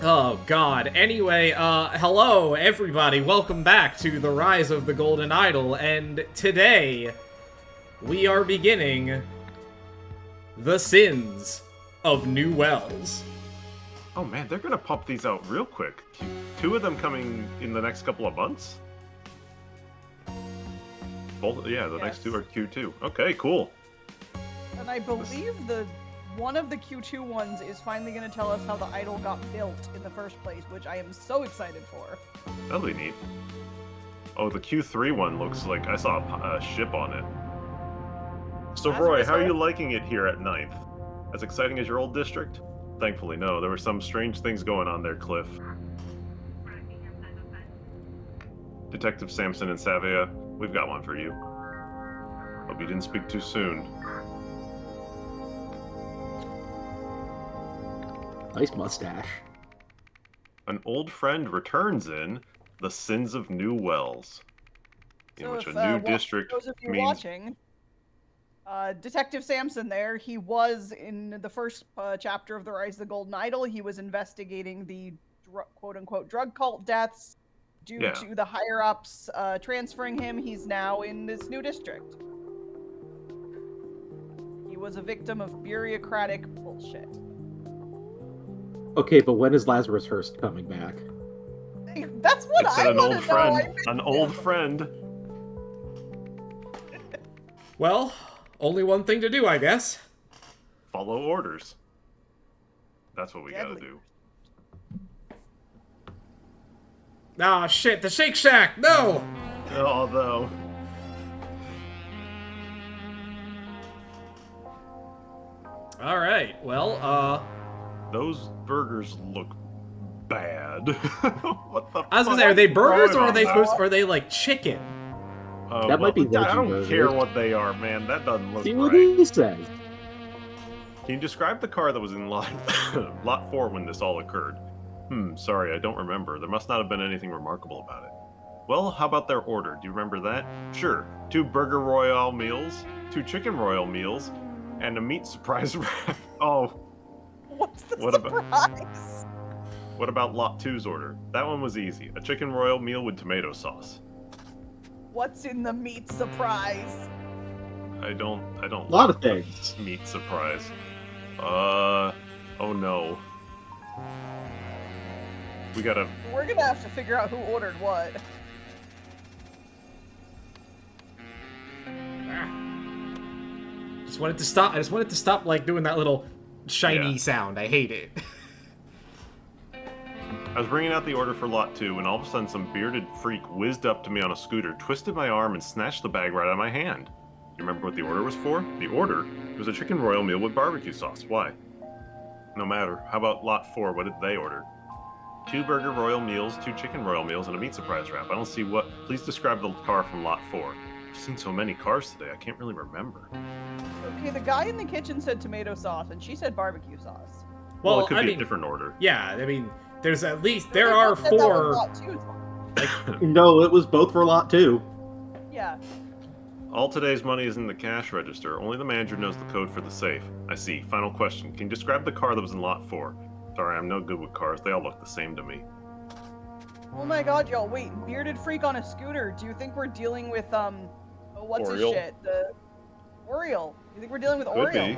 Oh, God. Anyway, hello, everybody. Welcome back to The Rise of the Golden Idol, and today, we are beginning The Sins of New Wells. Oh man, they're gonna pump these out real quick. Two of them coming in the next couple of months? Both, yeah, the next two are Q2. Okay, cool. And I believe one of the Q2 ones is finally going to tell us how the idol got built in the first place, which I am so excited for. That'll be neat. Oh, the Q3 one looks like I saw a ship on it. So Roy, how are you liking it here at 9th? As exciting as your old district? Thankfully, no. There were some strange things going on there, Cliff. Detective Samson and Savia, we've got one for you. Hope you didn't speak too soon. Nice mustache. An old friend returns in The Sins of New Wells, in which a new district those of you means... watching, Detective Samson there, he was in the first chapter of The Rise of the Golden Idol. He was investigating the quote-unquote drug cult deaths due to the higher-ups transferring him. He's now in this new district. He was a victim of bureaucratic bullshit. Okay, but when is Lazarus Hearst coming back? That's what I want to know. An old friend. Well, only one thing to do, I guess. Follow orders. That's what we gotta do. Ah, shit, the Shake Shack! No! Although... Alright, well, those burgers look bad. What the I was gonna say, are they burgers or are they like chicken? That might be I don't burgers. care what they are, man. That doesn't look See right. what he says. Can you describe the car that was in lot 4 when this all occurred? Sorry, I don't remember. There must not have been anything remarkable about it. Well, how about their order? Do you remember that? Sure. 2 Burger Royale meals, 2 Chicken Royal meals, and a meat surprise wrap. Oh. What's the surprise? What about Lot 2's order? That one was easy. A Chicken Royal meal with tomato sauce. What's in the meat surprise? I don't A lot of things. Meat surprise. Oh no. We're gonna have to figure out who ordered what. I just wanted to stop like doing that little shiny sound. I hate it. I was bringing out the order for Lot 2 when all of a sudden some bearded freak whizzed up to me on a scooter, twisted my arm, and snatched the bag right out of my hand. You remember what the order was for? The order was a Chicken Royal meal with barbecue sauce. Why? No matter. How about Lot 4? What did they order? 2 Burger Royal meals, 2 Chicken Royal meals, and a meat surprise wrap. I don't see what... Please describe the car from Lot 4. I've seen so many cars today, I can't really remember. Okay, the guy in the kitchen said tomato sauce, and she said barbecue sauce. Well, it could be a different order. Yeah, I mean, there are 4... No, it was both for Lot 2. Yeah. All today's money is in the cash register. Only the manager knows the code for the safe. I see. Final question. Can you describe the car that was in Lot 4? Sorry, I'm no good with cars. They all look the same to me. Oh my god, y'all. Wait, bearded freak on a scooter. Do you think we're dealing with, what's his shit? The... Oriole. You think we're dealing with Oriole?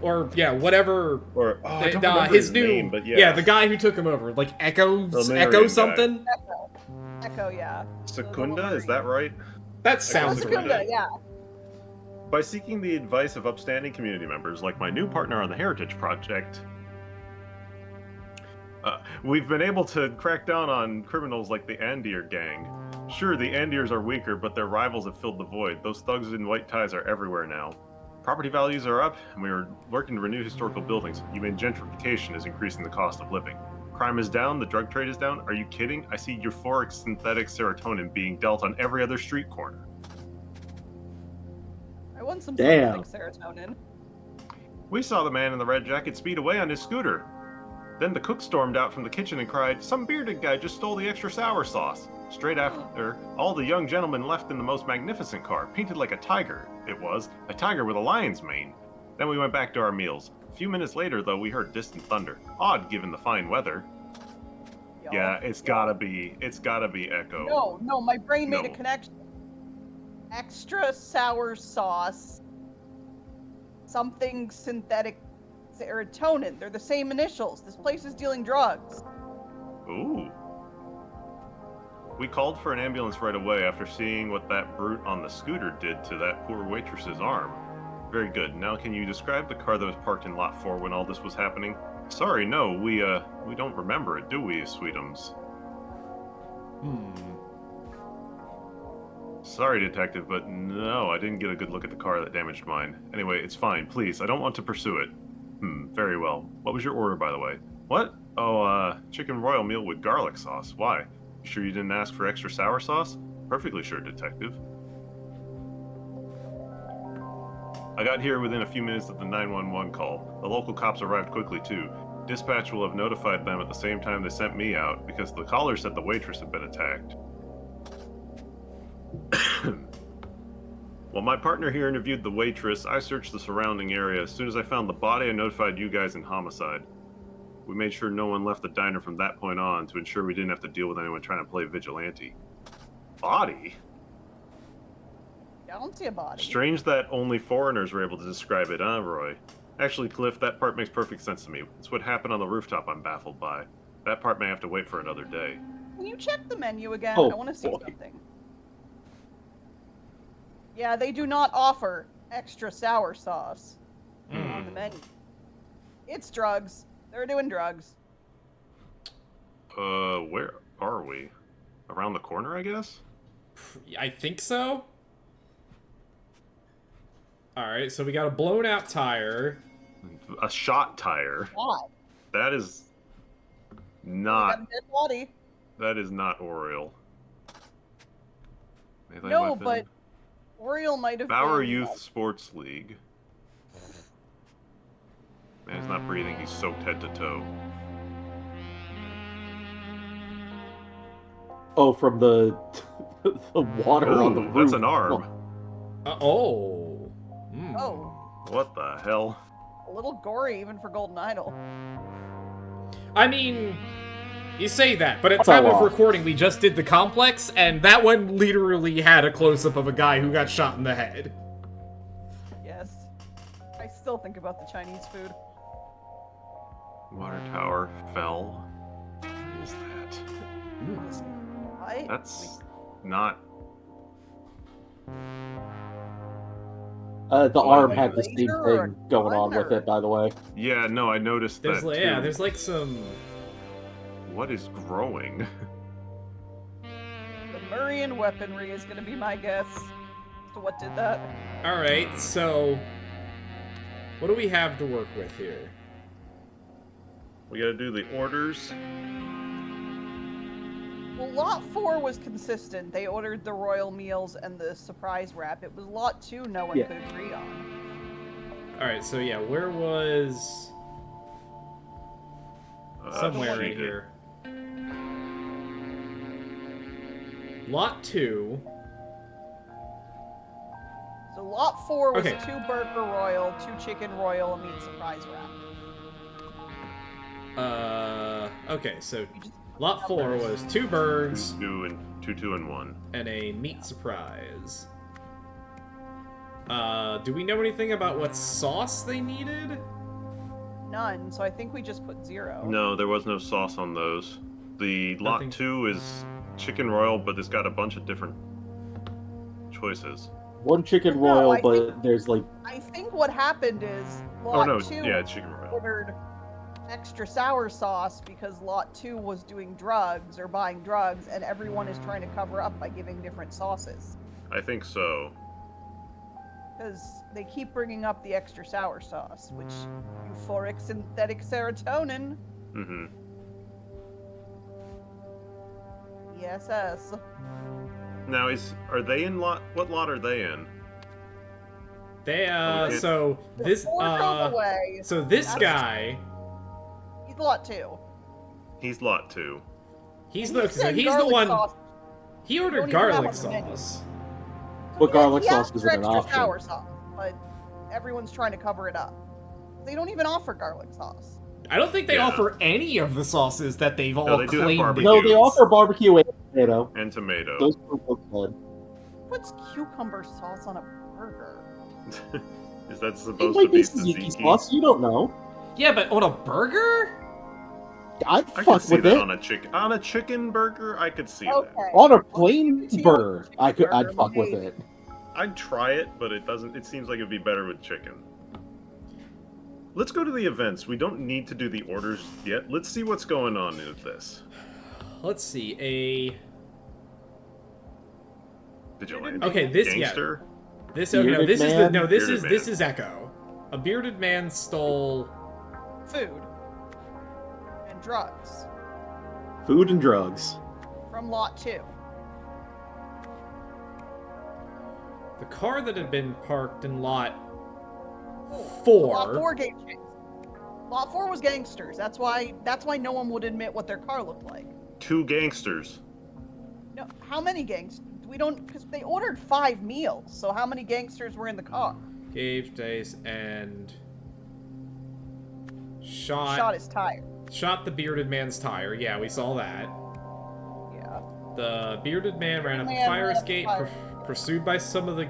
Or, yeah, whatever. Or, I don't remember his name, but yeah. Yeah, the guy who took him over. Like, Echo something? Echo, yeah. Secunda, is that right? That sounds right. Secunda, yeah. By seeking the advice of upstanding community members, like my new partner on the Heritage Project, we've been able to crack down on criminals like the Andir gang. Sure, the Andirs are weaker, but their rivals have filled the void. Those thugs in white ties are everywhere now. Property values are up, and we are working to renew historical buildings. You mean gentrification is increasing the cost of living. Crime is down, the drug trade is down. Are you kidding? I see euphoric synthetic serotonin being dealt on every other street corner. I want some synthetic serotonin. We saw the man in the red jacket speed away on his scooter. Then the cook stormed out from the kitchen and cried, "Some bearded guy just stole the extra sour sauce." Straight after, all the young gentlemen left in the most magnificent car, painted like a tiger. It was, a tiger with a lion's mane. Then we went back to our meals. A few minutes later, though, we heard distant thunder. Odd, given the fine weather. y'all. Yeah, it's gotta be Echo. No, my brain made a No. connection. Extra sour sauce. Something synthetic serotonin. They're the same initials. This place is dealing drugs. Ooh. We called for an ambulance right away after seeing what that brute on the scooter did to that poor waitress's arm. Very good. Now can you describe the car that was parked in lot 4 when all this was happening? Sorry, no, we don't remember it, do we, sweetums? Sorry, detective, but no, I didn't get a good look at the car that damaged mine. Anyway, it's fine, please, I don't want to pursue it. Very well. What was your order, by the way? What? Oh, chicken royal meal with garlic sauce. Why? You sure you didn't ask for extra sour sauce? Perfectly sure, detective. I got here within a few minutes of the 911 call. The local cops arrived quickly, too. Dispatch will have notified them at the same time they sent me out, because the caller said the waitress had been attacked. While my partner here interviewed the waitress, I searched the surrounding area. As soon as I found the body, I notified you guys in homicide. We made sure no one left the diner from that point on to ensure we didn't have to deal with anyone trying to play vigilante. Body? I don't see a body. Strange that only foreigners were able to describe it, huh, Roy? Actually, Cliff, that part makes perfect sense to me. It's what happened on the rooftop I'm baffled by. That part may have to wait for another day. Can you check the menu again? Oh, I want to see boy. something. Yeah, they do not offer extra sour sauce on the menu. It's drugs. They're doing drugs. Where are we? Around the corner, I guess? I think so. Alright, so we got a blown out tire. A shot tire. Why? That is We got not... a dead body. That is not Oriole. Melee No, weapon. but Oriole might have Bauer been, Youth Sports League. Man, he's not breathing. He's soaked head to toe. Oh, from the the water on the Ooh, roof. that's an arm. Oh. Oh, What the hell? a little gory even for Golden Idol. I mean, you say that, but at That's time a of lot. recording, we just did the complex, and that one literally had a close-up of a guy who got shot in the head. Yes. I still think about the Chinese food. Water tower fell. What is that? I That's not... The Oh, arm like had a the same laser or a thing going on with gun, it, by the way. Yeah, no, I noticed There's that like, too. yeah, there's like some. What is growing? the Murian weaponry is going to be my guess as to what did that. All right, so what do we have to work with here? We gotta do the orders. Well, Lot 4 was consistent. They ordered the royal meals and the surprise wrap. It was Lot 2 no one Yeah. could agree on. All right, so yeah, where was somewhere she in did. here? Lot 2. So Lot 4 was Okay. 2 burger royal, 2 chicken royal, a meat surprise wrap. Okay, so You just Lot 4 was 2 birds Two and one. and a meat surprise. Do we know anything about what sauce they needed? none, so I think we just put 0. No, there was no sauce on those. The lot Nothing. 2 is chicken royal, but it's got a bunch of different choices. One chicken No, royal, I but there's like I think what happened is Oh Lot no, 2 yeah, chicken royal. ordered extra sour sauce because Lot 2 was doing drugs or buying drugs, and everyone is trying to cover up by giving different sauces. I think so. Because they keep bringing up the extra sour sauce, which euphoric synthetic serotonin. Mm-hmm. Yes. Now, are they in lot? What lot are they in? They Okay. so this Four goes away. so this That's- guy, He's Lot 2. He's lot 2. he's And the he so said he's the garlic one. sauce. He Don't ordered even have garlic on the menu. sauce. what garlic He sauce asked is for an extra option. sour sauce, but everyone's trying to cover it up. They don't even offer garlic sauce. I don't think they Yeah. offer any of the sauces that they've all No, they do have claimed. barbecue. No, they offer barbecue and tomato. And tomato. Those are both good. Puts cucumber sauce on a burger. Is that It supposed might to be be tzatziki tzatziki? sauce. You don't know. Yeah, but on a burger? I'd I could fuck see with that it. on a chicken burger. I could see Okay. that. On a plain Chicken burger, I'd burger, fuck with maybe. it. I'd try it, but it doesn't. It seems like it'd be better with chicken. Let's go to the events. We don't need to do the orders yet. Let's see what's going on with this. Let's see, Vigilante. Okay, this Gangster. this Bearded this is man? this Bearded is Echo. A bearded man stole. Food and drugs Food and drugs. from lot 2. The car that had been parked in lot Lot 4. 4 gangsters. Lot 4 was gangsters. That's why no one would admit what their car looked like. 2 gangsters. No, how many gangsters? We don't, because they ordered 5 meals. So how many gangsters were in the car? Gave Dace and Shot his tire. shot the bearded man's tire. Yeah, we saw that. Yeah. The bearded man ran up the Man fire ran up the escape, fire. pursued by some of the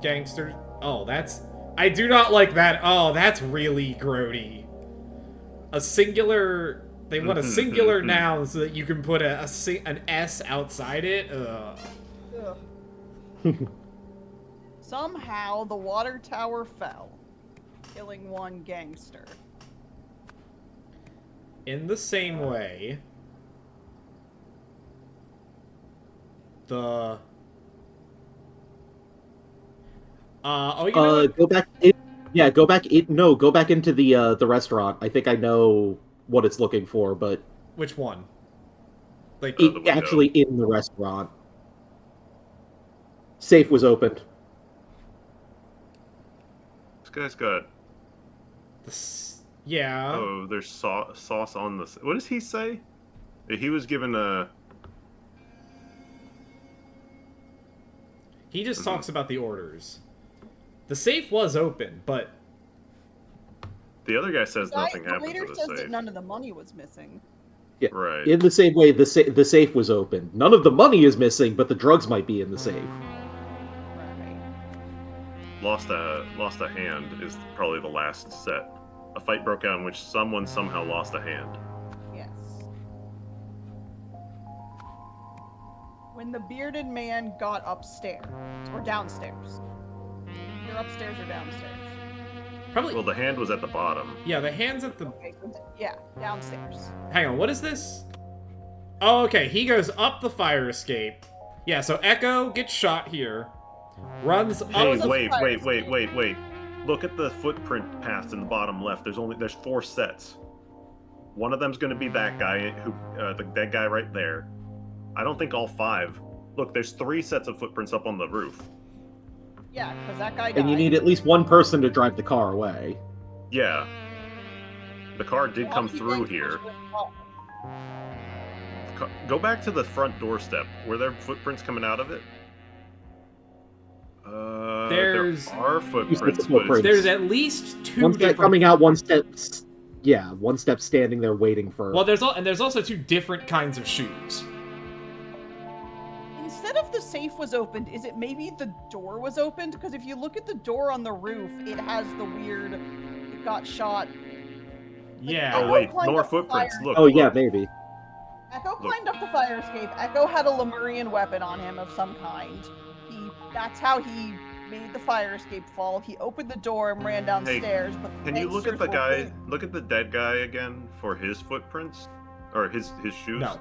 gangsters. Oh, that's... I do not like that. Oh, that's really grody. A singular... They want a singular noun so that you can put an S outside it. Ugh. Ugh. Somehow the water tower fell, killing 1 gangster. In the same way, the... oh, you know what? Go back. Go back. Go back into the restaurant. I think I know what it's looking for, but Which one? Like, the window. actually in the restaurant. Safe was opened. This guy's got. yeah. Oh, there's sauce on the. What does he say? He was given a. He just talks about the orders. The safe was open, but The other guy says nothing The happened waiter to the says safe. that none of the money was missing. Yeah. Right. In the same way, the safe was open. None of the money is missing, but the drugs might be in the safe. Right. Lost a hand is probably the last set. A fight broke out in which someone somehow lost a hand. Yes. When the bearded man got upstairs, or downstairs. Either upstairs or downstairs. probably... Well, the hand was at the bottom. yeah, the hand's at the... Okay, so yeah, downstairs. Hang on, what is this? Oh, okay, he goes up the fire escape. Yeah, so Echo gets shot here. Runs up... Hey, was a wait. fire Look at the footprint paths in the bottom left. There's 4 sets. One of them's going to be that guy that guy right there. I don't think all 5. Look, there's 3 sets of footprints up on the roof. Yeah, because that guy died. And you need at least one person to drive the car away. Yeah. The car did come Lucky through gangsters here. went off. Go back to the front doorstep. Were there footprints coming out of it? There's- There are footprints, Footprints. but it's- There's at least 2 One step different... coming out, one step. Yeah, one step standing there waiting for. Well, there's also 2 different kinds of shoes. Instead of the safe was opened, is it maybe the door was opened? Because if you look at the door on the roof, it has the weird, it got shot. Yeah. Oh Echo wait, climbed more up the footprints. fire. Look. Oh yeah, look. maybe. Echo climbed up the fire escape. Echo had a Lemurian weapon on him of some kind. That's how he made the fire escape fall. He opened the door and ran downstairs. But Can you look at the gangsters were guy? waiting. Look at the dead guy again for his footprints, or his shoes. No.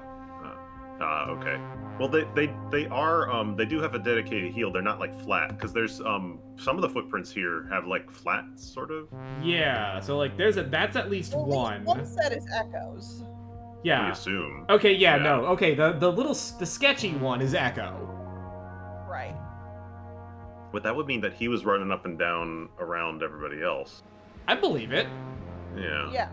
Okay. Well, they are they do have a dedicated heel. They're not like flat because there's some of the footprints here have like flat sort of. Yeah, so like that's at least Well, one. one set is Echo's. We Yeah. assume. Okay, yeah, Yeah. no. Okay, the sketchy one is Echo. Right. But that would mean that he was running up and down around everybody else. I believe it. Yeah. Yeah.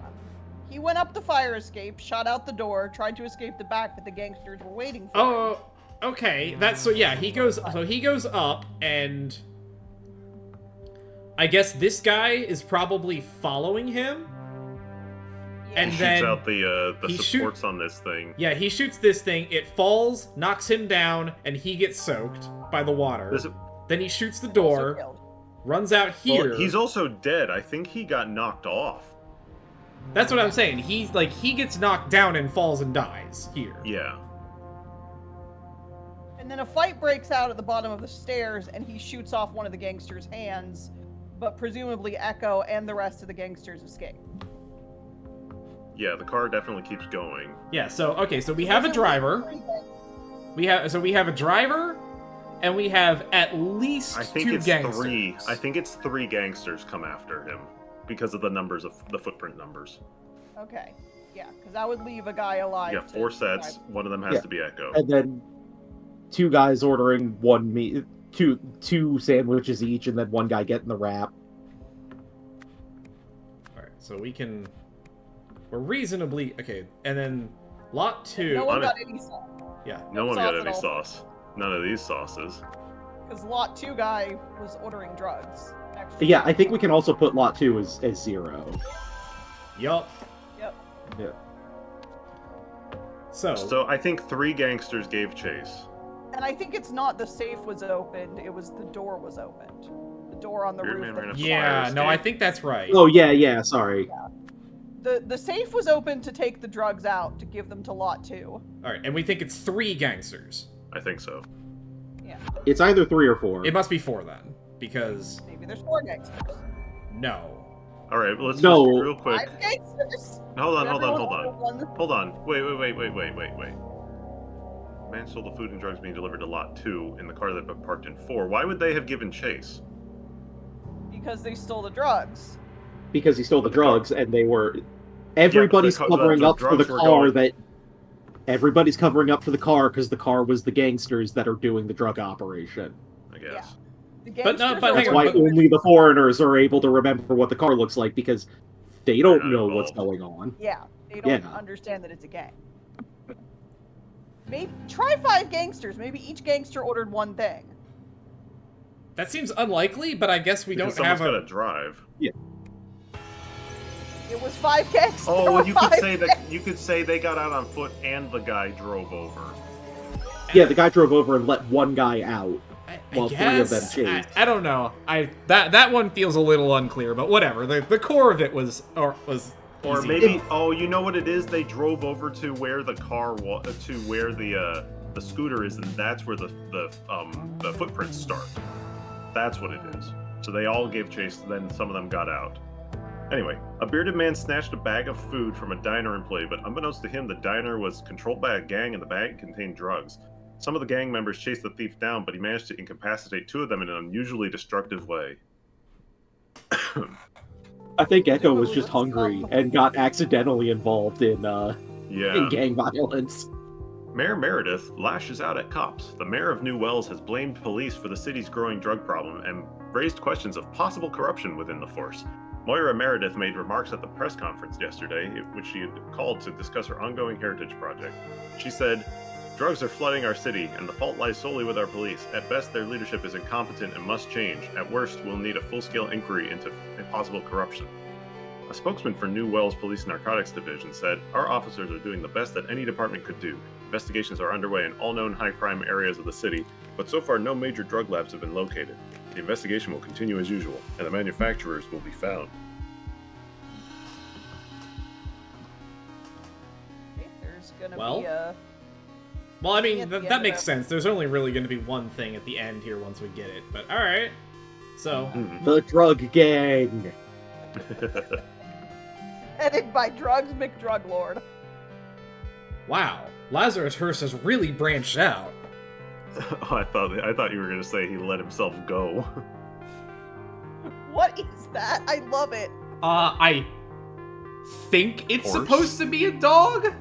He went up the fire escape, shot out the door, tried to escape the back, but the gangsters were waiting for him. Oh, okay. That's so yeah, he goes up and I guess this guy is probably following him. And He then shoots out the he supports on this thing. Yeah, he shoots this thing, it falls, knocks him down, and he gets soaked by the water. Then he shoots the Also door, killed. runs out here. Well, he's also dead. I think he got knocked off. That's what I'm saying. He gets knocked down and falls and dies here. Yeah. And then a fight breaks out at the bottom of the stairs, and he shoots off one of the gangsters' hands, but presumably Echo and the rest of the gangsters escape. Yeah, the car definitely keeps going. Yeah, so we have a driver. We have a driver, and we have at least two gangsters. I think it's 3 gangsters come after him because of the numbers of the footprint numbers. Okay. Yeah, because that would leave a guy alive. Yeah, 4 sets. One of them has to be Echo. And then 2 guys ordering two sandwiches each, and then 1 guy getting the wrap. All right, so we're reasonably okay, and then lot 2. No one got any sauce. Yeah. No one got any at all. sauce. None of these sauces. Because lot 2 guy was ordering drugs. Actually. Yeah, I think we can also put lot 2 as 0. Yup. Yep. Yeah. So I think 3 gangsters gave chase. And I think it's not the safe was opened, it was the door was opened. The door on the Weird roof. man ran up Yeah, fire no, I escape. think that's right. Oh, yeah, sorry. The safe was open to take the drugs out, to give them to lot 2. All right, and we think it's 3 gangsters. I think so. Yeah. It's either 3 or 4. It must be 4 then, because Maybe there's 4 gangsters. no. All right, let's No. just real quick. 5 gangsters? Hold on. Everyone- Hold on. Wait. Man stole the food and drugs being delivered to lot 2 in the car that had parked in 4. Why would they have given chase? Because they stole the drugs. Because he stole the drugs, and they were... Everybody's covering up for the car that... Everybody's covering up for the car because the car was the gangsters that are doing the drug operation. I guess. The But no, gangsters but are That's hang why on, only the foreigners are able to remember what the car looks like, because they don't They're not know what's involved. going on. Yeah, they don't Yeah. understand that it's a gang. Maybe try 5 gangsters. Maybe each gangster ordered 1 thing. That seems unlikely, but I guess we Because don't have someone's a... got to drive. It was 5 gangsters. Oh, There well, were you could 5 say that. gangs. You could say they got out on foot and the guy drove over. Yeah, the guy drove over and let 1 guy out. I Well, 3 of them guess. chased. I don't know. That one feels a little unclear, but whatever. The core of it was Or easy. maybe, you know what it is? They drove over to where the car was, to where the scooter is, and that's where the footprints start. That's what it is. So they all gave chase, then some of them got out. Anyway, a bearded man snatched a bag of food from a diner employee, but unbeknownst to him, the diner was controlled by a gang, and the bag contained drugs. Some of the gang members chased the thief down, but he managed to incapacitate 2 of them in an unusually destructive way. I think Echo was just hungry and got accidentally involved in Yeah. gang violence. Mayor Meredith lashes out at cops. The mayor of New Wells has blamed police for the city's growing drug problem and raised questions of possible corruption within the force. Moira Meredith made remarks at the press conference yesterday, which she had called to discuss her ongoing heritage project. She said, "Drugs are flooding our city, and the fault lies solely with our police. At best, their leadership is incompetent and must change. At worst, we'll need a full-scale inquiry into possible corruption." A spokesman for New Wells Police Narcotics Division said, "Our officers are doing the best that any department could do. Investigations are underway in all known high-crime areas of the city, but so far no major drug labs have been located. The investigation will continue as usual, and the manufacturers will be found." Okay, there's gonna Well, be a... Well, I mean, At the that end makes of- sense. There's only really going to be one thing at the end here once we get it. But all right. So, The drug gang. headed by Drugs McDruglord. wow, Lazarus Hearst has really branched out. Oh, I thought you were going to say he let himself go. What is that? I love it. I think it's Horse? supposed to be a dog.